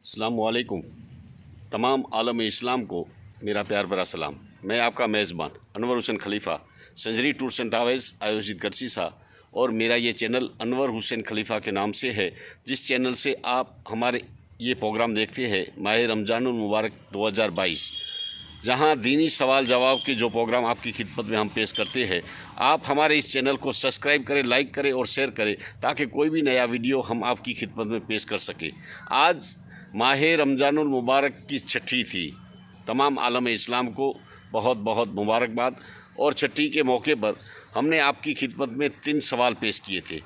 अस्सलामुअलैकुम। तमाम आलम इस्लाम को मेरा प्यार भरा सलाम। मैं आपका मेज़बान अनवर हुसैन खलीफ़ा संजरी टूर्स एंड ट्रैवल्स आयोजित गर्सिसा और मेरा ये चैनल अनवर हुसैन खलीफ़ा के नाम से है, जिस चैनल से आप हमारे ये प्रोग्राम देखते हैं माह रमज़ानुल मुबारक 2022, जहां दीनी सवाल जवाब के जो प्रोग्राम आपकी खिदमत में हम पेश करते हैं। आप हमारे इस चैनल को सब्सक्राइब करें, लाइक करें और शेयर करें ताकि कोई भी नया वीडियो हम आपकी खिदमत में पेश कर सकें। आज माह रमज़ानुल मुबारक की छठी थी। तमाम आलम इस्लाम को बहुत बहुत मुबारकबाद। और छठी के मौके पर हमने आपकी खिदमत में 3 सवाल पेश किए थे।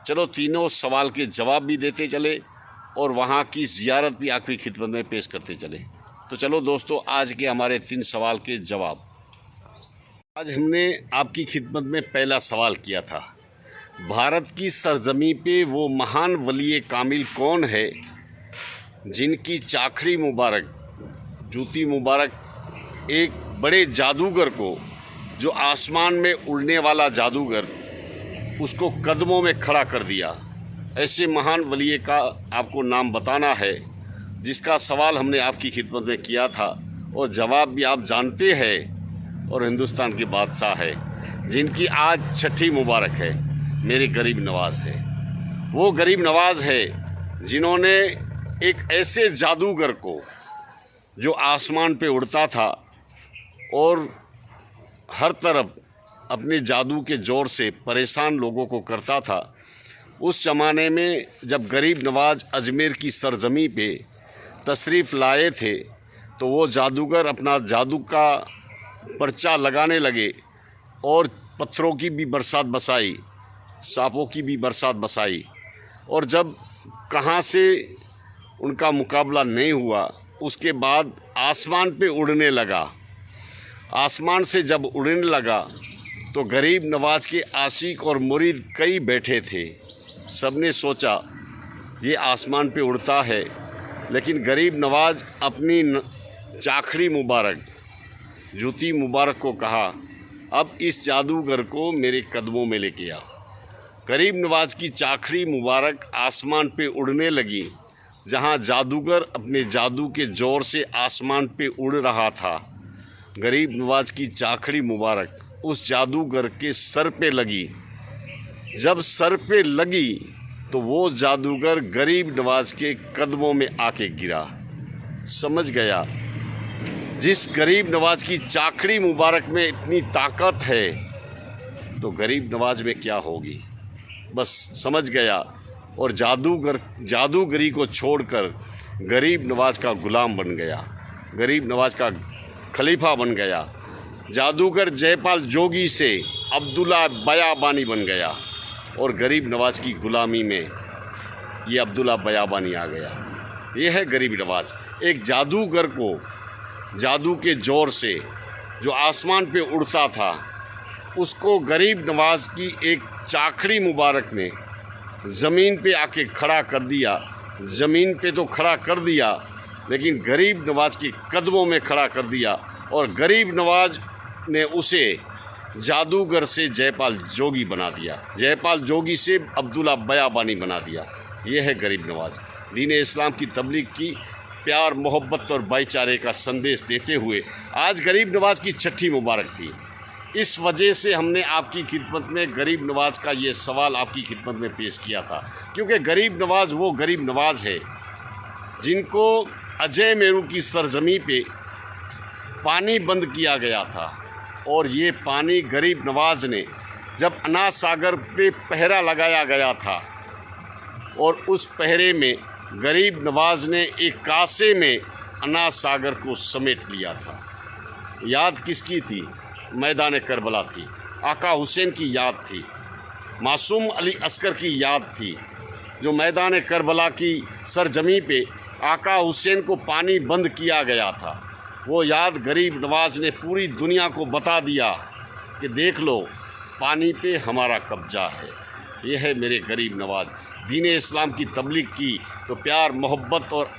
चलो तीनों सवाल के जवाब भी देते चले और वहाँ की ज़ियारत भी आपकी खिदमत में पेश करते चले। तो चलो दोस्तों, आज के हमारे 3 सवाल के जवाब। आज हमने आपकी खिदमत में पहला सवाल किया था, भारत की सरजमी पे वो महान वली कामिल कौन है जिनकी चाखड़ी मुबारक, जूती मुबारक एक बड़े जादूगर को, जो आसमान में उड़ने वाला जादूगर, उसको कदमों में खड़ा कर दिया। ऐसे महान वली का आपको नाम बताना है, जिसका सवाल हमने आपकी खिदमत में किया था और जवाब भी आप जानते हैं। और हिंदुस्तान के बादशाह है जिनकी आज छठी मुबारक है, मेरे गरीब नवाज है। वो गरीब नवाज है जिन्होंने एक ऐसे जादूगर को, जो आसमान पे उड़ता था और हर तरफ अपने जादू के ज़ोर से परेशान लोगों को करता था, उस ज़माने में जब गरीब नवाज अजमेर की सरजमी पे तशरीफ़ लाए थे, तो वो जादूगर अपना जादू का पर्चा लगाने लगे और पत्थरों की भी बरसात बसाई, सांपों की भी बरसात बसाई। और जब कहाँ से उनका मुकाबला नहीं हुआ, उसके बाद आसमान पे उड़ने लगा। आसमान से जब उड़ने लगा तो गरीब नवाज के आशिक और मुरीद कई बैठे थे। सबने सोचा ये आसमान पे उड़ता है, लेकिन गरीब नवाज अपनी चाखड़ी मुबारक, जूती मुबारक को कहा, अब इस जादूगर को मेरे कदमों में लेके आ। गरीब नवाज की चाखड़ी मुबारक आसमान पे उड़ने लगी। जहां जादूगर अपने जादू के ज़ोर से आसमान पे उड़ रहा था, गरीब नवाज की चाखड़ी मुबारक उस जादूगर के सर पे लगी। जब सर पे लगी तो वो जादूगर गरीब नवाज के कदमों में आके गिरा। समझ गया, जिस गरीब नवाज की चाखड़ी मुबारक में इतनी ताकत है तो गरीब नवाज में क्या होगी, बस समझ गया। और जादूगरी को छोड़कर गरीब नवाज का गुलाम बन गया, गरीब नवाज का खलीफा बन गया। जादूगर जयपाल जोगी से अब्दुल्ला बयाबानी बन गया और गरीब नवाज की गुलामी में ये अब्दुल्ला बयाबानी आ गया। ये है गरीब नवाज। एक जादूगर को जादू के ज़ोर से, जो आसमान पे उड़ता था, उसको गरीब नवाज की एक चाखड़ी मुबारक ने ज़मीन पे आके खड़ा कर दिया। ज़मीन पे तो खड़ा कर दिया, लेकिन गरीब नवाज के कदमों में खड़ा कर दिया। और गरीब नवाज ने उसे जादूगर से जयपाल जोगी बना दिया, जयपाल जोगी से अब्दुल्ला बयाबानी बना दिया। यह है गरीब नवाज। दीन इस्लाम की तबलीग की, प्यार मोहब्बत और भाईचारे का संदेश देते हुए आज गरीब नवाज की छठी मुबारक थी। इस वजह से हमने आपकी खिदमत में गरीब नवाज का ये सवाल आपकी खिदमत में पेश किया था, क्योंकि गरीब नवाज वो गरीब नवाज है जिनको अजय मेरू की सरजमी पे पानी बंद किया गया था। और ये पानी गरीब नवाज ने, जब अनाज सागर पे पहरा लगाया गया था और उस पहरे में गरीब नवाज ने एक कासे में अनाज सागर को समेट लिया था। याद किसकी थी? मैदान करबला थी, आका हुसैन की याद थी, मासूम अली अस्कर की याद थी, जो मैदान करबला की सरजमी पे आका हुसैन को पानी बंद किया गया था। वो याद गरीब नवाज ने पूरी दुनिया को बता दिया कि देख लो, पानी पे हमारा कब्जा है। ये है मेरे गरीब नवाज। दीन इस्लाम की तबलीग की तो प्यार मोहब्बत और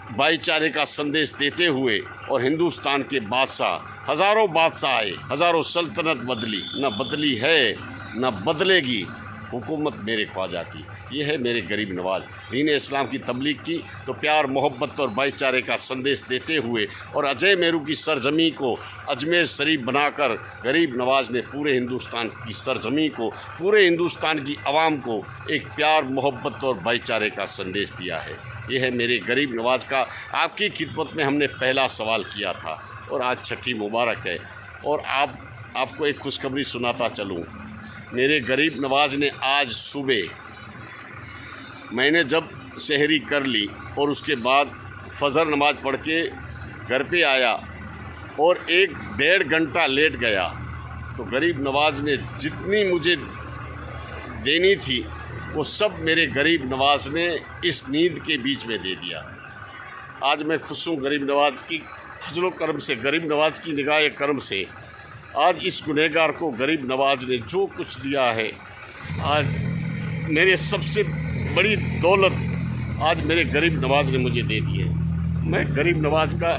भाईचारे का संदेश देते हुए, और हिंदुस्तान के बादशाह, हज़ारों बादशाह आए, हज़ारों सल्तनत बदली, न बदली है न बदलेगी हुकूमत मेरे ख्वाजा की। ये है मेरे गरीब नवाज। दीन इस्लाम की तबलीग की तो प्यार मोहब्बत और भाईचारे का संदेश देते हुए और अजय मेरू की सरजमी को अजमेर शरीफ बनाकर गरीब नवाज ने पूरे हिंदुस्तान की सरजमी को, पूरे हिंदुस्तान की आवाम को एक प्यार मोहब्बत और भाईचारे का संदेश दिया है। ये है मेरे गरीब नवाज का। आपकी खिदमत में हमने पहला सवाल किया था और आज छठी मुबारक है। और आपको एक खुशखबरी सुनाता चलूँ। मेरे गरीब नवाज ने आज सुबह मैंने जब सहरी कर ली और उसके बाद फजर नमाज पढ़ के घर पे आया और 1-1.5 घंटा लेट गया तो गरीब नवाज ने जितनी मुझे देनी थी वो सब मेरे गरीब नवाज ने इस नींद के बीच में दे दिया। आज मैं खुश हूँ गरीब नवाज की फजलो करम से, गरीब नवाज की निगाह करम से। आज इस गुनहगार को गरीब नवाज ने जो कुछ दिया है, आज मेरे सबसे बड़ी दौलत आज मेरे गरीब नवाज ने मुझे दे दी है। मैं गरीब नवाज का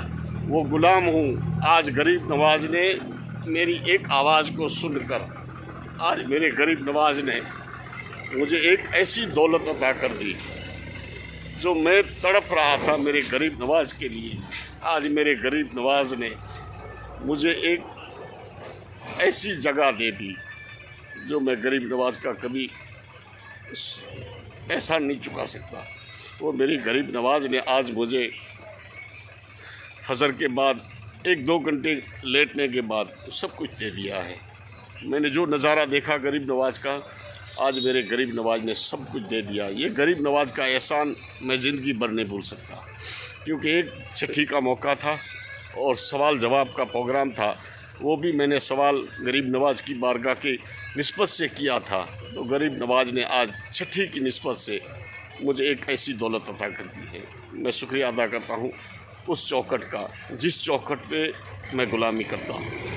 वो गुलाम हूँ। आज गरीब नवाज ने मेरी एक आवाज़ को सुनकर आज मेरे गरीब नवाज ने मुझे एक ऐसी दौलत अता कर दी जो मैं तड़प रहा था मेरे गरीब नवाज के लिए। आज मेरे गरीब नवाज ने मुझे एक ऐसी जगह दे दी जो मैं गरीब नवाज का कभी ऐसा नहीं चुका सकता। वो मेरी गरीब नवाज ने आज मुझे फजर के बाद 1-2 घंटे लेटने के बाद सब कुछ दे दिया है। मैंने जो नज़ारा देखा गरीब नवाज का, आज मेरे गरीब नवाज ने सब कुछ दे दिया। ये गरीब नवाज का एहसान मैं ज़िंदगी भर नहीं भूल सकता, क्योंकि एक छठी का मौका था और सवाल जवाब का प्रोग्राम था। वो भी मैंने सवाल गरीब नवाज की बारगाह के निस्बत से किया था, तो गरीब नवाज ने आज छठी की निस्बत से मुझे एक ऐसी दौलत अता कर दी है। मैं शुक्रिया अदा करता हूँ उस चौखट का जिस चौखट पे मैं गुलामी करता हूँ।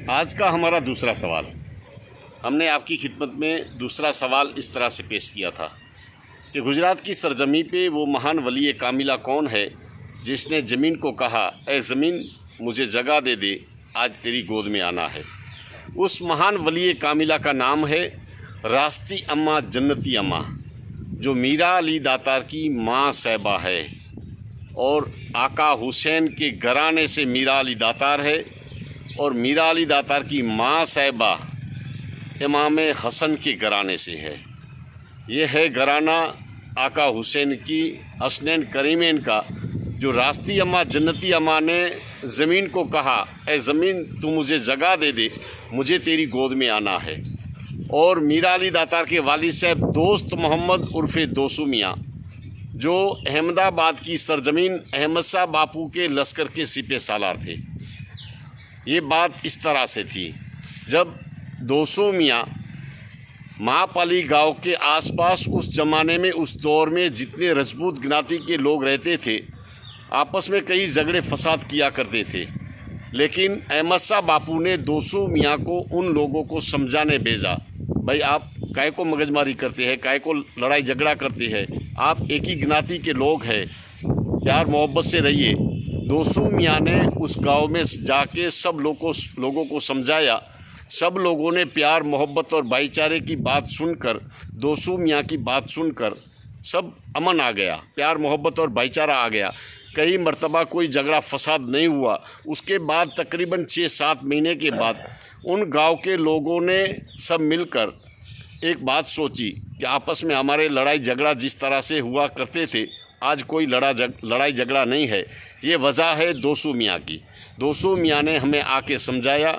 आज का हमारा दूसरा सवाल, हमने आपकी खिदमत में दूसरा सवाल इस तरह से पेश किया था कि गुजरात की सरजमी पे वो महान वली कामिला कौन है जिसने ज़मीन को कहा, ए ज़मीन मुझे जगह दे दे, आज तेरी गोद में आना है। उस महान वली कामिला का नाम है रास्ती अम्मा जन्नती अम्मा, जो मीरा अली दातार की माँ साहिबा है और आका हुसैन के घराने से मीरा अली दातार है और मीरा अली दातार की माँ साहिबा इमाम हसन के घराने से है। ये है घराना आका हुसैन की हसनैन करीमैन का, जो रास्ती अम्मा जन्नती अम्मा ने ज़मीन को कहा, ए ज़मीन तू मुझे जगह दे दे, मुझे तेरी गोद में आना है। और मीरा अली दातार के वालिद साहब दोस्त मोहम्मद उर्फ़े दोसू मियाँ, जो अहमदाबाद की सरजमीन अहमद शाह बापू के लश्कर के सिपह सालार थे। ये बात इस तरह से थी, जब दोसू मियाँ महापाली गांव के आसपास उस ज़माने में, उस दौर में जितने रजपूत गिनाती के लोग रहते थे, आपस में कई झगड़े फसाद किया करते थे। लेकिन अहमद शाह बापू ने दोसू मियाँ को उन लोगों को समझाने भेजा, भाई आप काय को मगजमारी करते हैं, काय को लड़ाई झगड़ा करते हैं, आप एक ही गिनाती के लोग हैं, प्यार मोहब्बत से रहिए। दोसू मियाँ ने उस गांव में जाके सब लोगों को समझाया। सब लोगों ने प्यार मोहब्बत और भाईचारे की बात सुनकर, दोसू मियाँ की बात सुनकर सब अमन आ गया, प्यार मोहब्बत और भाईचारा आ गया। कई मर्तबा कोई झगड़ा फसाद नहीं हुआ। उसके बाद तकरीबन 6-7 महीने के बाद उन गांव के लोगों ने सब मिलकर एक बात सोची कि आपस में हमारे लड़ाई झगड़ा जिस तरह से हुआ करते थे, आज कोई लड़ाई झगड़ा नहीं है। ये वजह है दोसू मियाँ की। दोसू मियाँ ने हमें आके समझाया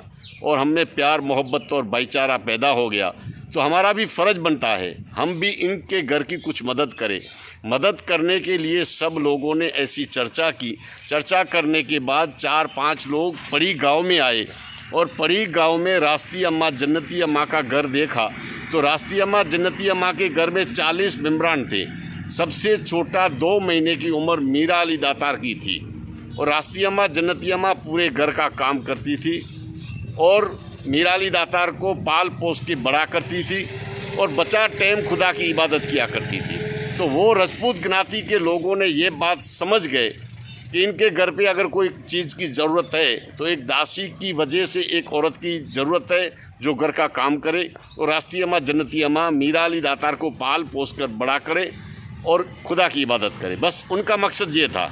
और हम में प्यार मोहब्बत और भाईचारा पैदा हो गया, तो हमारा भी फ़र्ज बनता है हम भी इनके घर की कुछ मदद करें। मदद करने के लिए सब लोगों ने ऐसी चर्चा की। चर्चा करने के बाद 4-5 लोग पड़ी गांव में आए और पड़ी गांव में रास्ती अम्मा जन्नती अम्मा का घर देखा। तो रास्ती अम्मा जन्नती अम्मा के घर में 40 मेम्बरान थे। सबसे छोटा 2 महीने की उम्र मीरा अली दातार की थी और रास्ती अम्मा जन्नती अम्मा पूरे घर का काम करती थी और मीरा अली दातार को पाल पोस के बड़ा करती थी और बचा टाइम खुदा की इबादत किया करती थी। तो वो रजपूत ज्ञाति के लोगों ने ये बात समझ गए कि इनके घर पे अगर कोई चीज़ की ज़रूरत है तो एक दासी की वजह से एक औरत की ज़रूरत है जो घर का काम करे, और रास्ती अम्मा जन्नती अम्मा मीरा अली दातार को पाल पोस कर बड़ा करे और खुदा की इबादत करे। बस उनका मकसद ये था।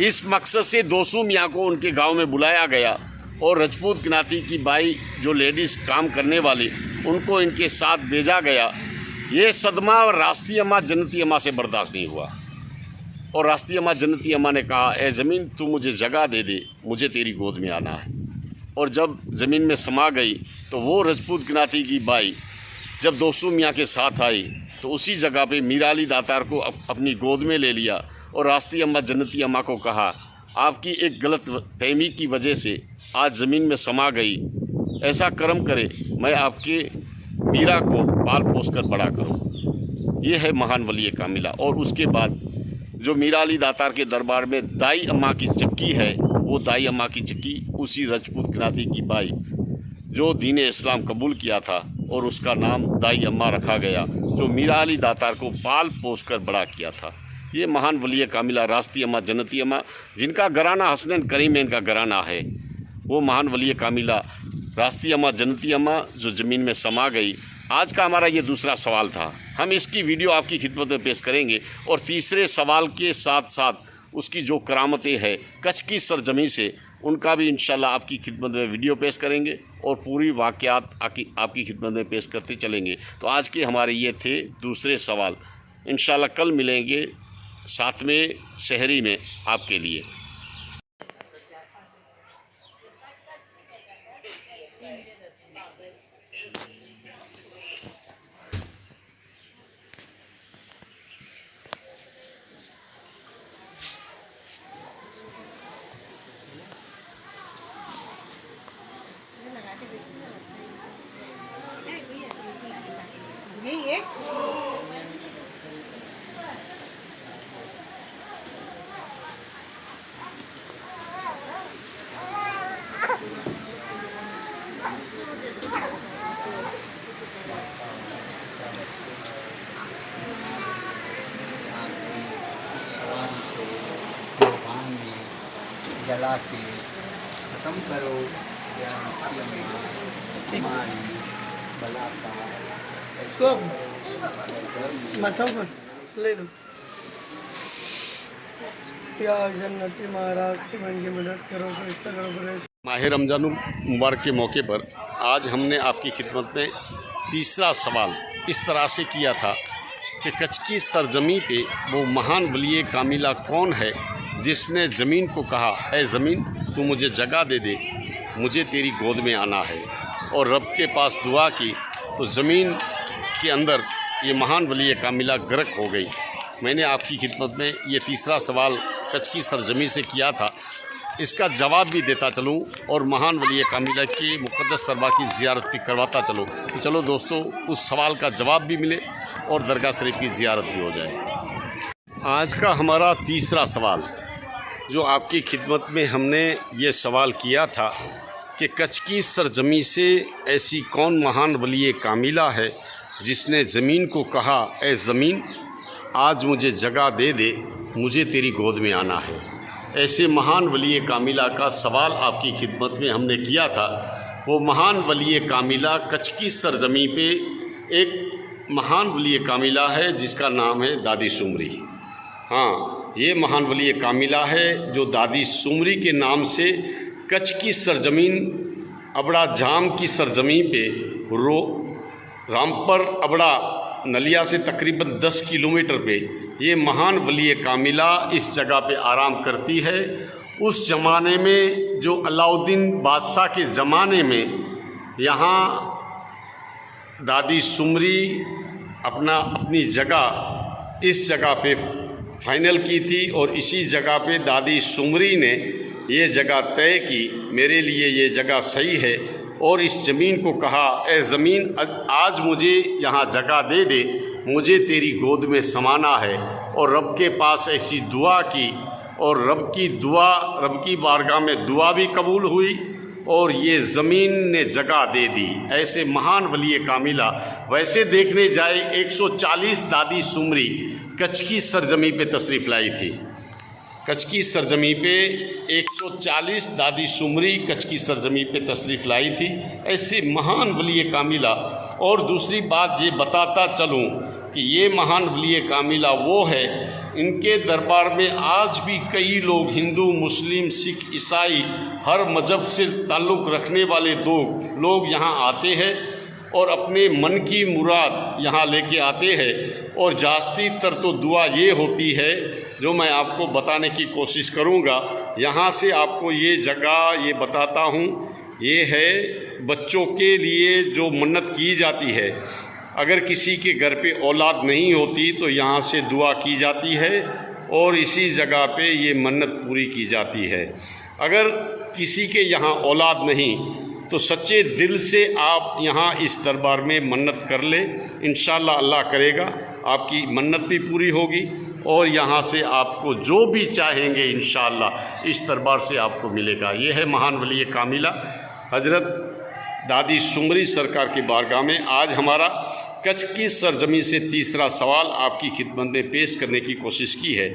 इस मकसद से दोसू मियाँ को उनके गांव में बुलाया गया और रजपूत ज्ञाति की बाई जो लेडीज़ काम करने वाली उनको इनके साथ भेजा गया। ये सदमा रास्ती अम्मा जन्नती अम्मा से बर्दाश्त नहीं हुआ और रास्ती अम्मा जन्नती अम्मा ने कहा, ए ज़मीन तू मुझे जगह दे दे, मुझे तेरी गोद में आना है। और जब ज़मीन में समा गई तो वो रजपूत ज्ञाति की बाई जब दोसू मियाँ के साथ आई तो उसी जगह पे मीरा अली दातार को अपनी गोद में ले लिया और रास्ती अम्मा जन्नती अम्मा को कहा, आपकी एक गलत फहमी की वजह से आज ज़मीन में समा गई, ऐसा कर्म करे मैं आपके मीरा को पाल पोस कर बड़ा करूं। ये है महान वली कामिला। और उसके बाद जो मीरा अली दातार के दरबार में दाई अम्मा की चक्की है, वो दाई अम्मा की चक्की उसी रजपूत ज्ञाति की बाई जो दीन इस्लाम कबूल किया था और उसका नाम दाई अम्मा रखा गया, जो मीरा अली दातार को पाल पोस कर बड़ा किया था। ये महान वली कामिला रास्ती अम्मा जन्नती अम्मा, जिनका घराना हसनैन करीमैन का घराना है, वो महान वली कामिला रास्ती अम्मा जन्नती अम्मा जो ज़मीन में समा गई। आज का हमारा ये दूसरा सवाल था, हम इसकी वीडियो आपकी खिदमत में पेश करेंगे और तीसरे सवाल के साथ साथ उसकी जो करामतें हैं कच्छ की सरजमी से, उनका भी इंशाल्लाह आपकी खिदमत में वीडियो पेश करेंगे और पूरी वाक़यात आपकी खिदमत में पेश करते चलेंगे। तो आज के हमारे ये थे दूसरे सवाल। इंशाल्लाह कल मिलेंगे 7वें शहरी में आपके लिए। जला के खत्म करो या हमारी बलात्कार सब माथा पर ले लो। या जन्नती महाराज की मंगी मदद करो, फरिश्ता करो। माह रमज़ान मुबारक के मौके पर आज हमने आपकी खिदमत में तीसरा सवाल इस तरह से किया था कि कच्छ की सरजमी पे वो महान वली कामिला कौन है जिसने ज़मीन को कहा, ए ज़मीन तू मुझे जगह दे दे, मुझे तेरी गोद में आना है, और रब के पास दुआ की तो ज़मीन के अंदर ये महान वली कामिला गर्क हो गई। मैंने आपकी खिदमत में ये तीसरा सवाल कच्छ की सरजमी से किया था, इसका जवाब भी देता चलूँ और महान वली कामिला के मुक़द्दस दरबार की ज़ियारत भी करवाता चलूँ। तो चलो दोस्तों, उस सवाल का जवाब भी मिले और दरगाह शरीफ की ज़ियारत भी हो जाए। आज का हमारा तीसरा सवाल जो आपकी खिदमत में हमने ये सवाल किया था कि कच्छ की सरजमी से ऐसी कौन महान वली कामिला है जिसने ज़मीन को कहा, ए ज़मीन आज मुझे जगह दे दे, मुझे तेरी गोद में आना है। ऐसे महान वली कामिला का सवाल आपकी खिदमत में हमने किया था। वो महान वली कामिला कच्छ की सरजमी पे एक महान वली कामिला है जिसका नाम है दादी सुमरी। हाँ, ये महान वली कामिला है जो दादी सुमरी के नाम से कच्छ की सरजमीन अबड़ा जाम की सरजमी पे रामपर अबड़ा नलिया से तकरीबन 10 किलोमीटर पे ये महान वली कामिला इस जगह पे आराम करती है उस ज़माने में जो अलाउद्दीन बादशाह के ज़माने में यहाँ दादी सुमरी अपनी जगह इस जगह पे फाइनल की थी और इसी जगह पे दादी सुमरी ने ये जगह तय की, मेरे लिए ये जगह सही है, और इस ज़मीन को कहा, ए ज़मीन आज मुझे यहाँ जगह दे दे, मुझे तेरी गोद में समाना है। और रब के पास ऐसी दुआ की और रब की बारगाह में दुआ भी कबूल हुई और ये ज़मीन ने जगह दे दी। ऐसे महान वली कामिला वैसे देखने जाए 140 दादी सुमरी कच्छ की सरजमी पे तशरीफ़ लाई थी। कच्छ की सरजमी पे 140 दादी सुमरी कच्छ की सरजमी पे तशरीफ़ लाई थी। ऐसे महान वली कामिला। और दूसरी बात ये बताता चलूँ कि ये महान वली कामिला वो है, इनके दरबार में आज भी कई लोग हिंदू, मुस्लिम, सिख, ईसाई हर मज़हब से ताल्लुक़ रखने वाले लोग यहाँ आते हैं और अपने मन की मुराद यहाँ लेके आते हैं। और जास्ती तर तो दुआ ये होती है जो मैं आपको बताने की कोशिश करूँगा। यहाँ से आपको ये जगह ये बताता हूँ, ये है बच्चों के लिए जो मन्नत की जाती है। अगर किसी के घर पे औलाद नहीं होती तो यहाँ से दुआ की जाती है और इसी जगह पे ये मन्नत पूरी की जाती है। अगर किसी के यहाँ औलाद नहीं तो सच्चे दिल से आप यहाँ इस दरबार में मन्नत कर ले, इंशाअल्लाह अल्लाह करेगा आपकी मन्नत भी पूरी होगी और यहाँ से आपको जो भी चाहेंगे इंशाअल्लाह इस दरबार से आपको मिलेगा। ये है महान वली कामिला हज़रत दादी सुमरी सरकार की बारगाह में आज हमारा कच्छ की सरजमी से तीसरा सवाल आपकी खिदमत में पेश करने की कोशिश की है।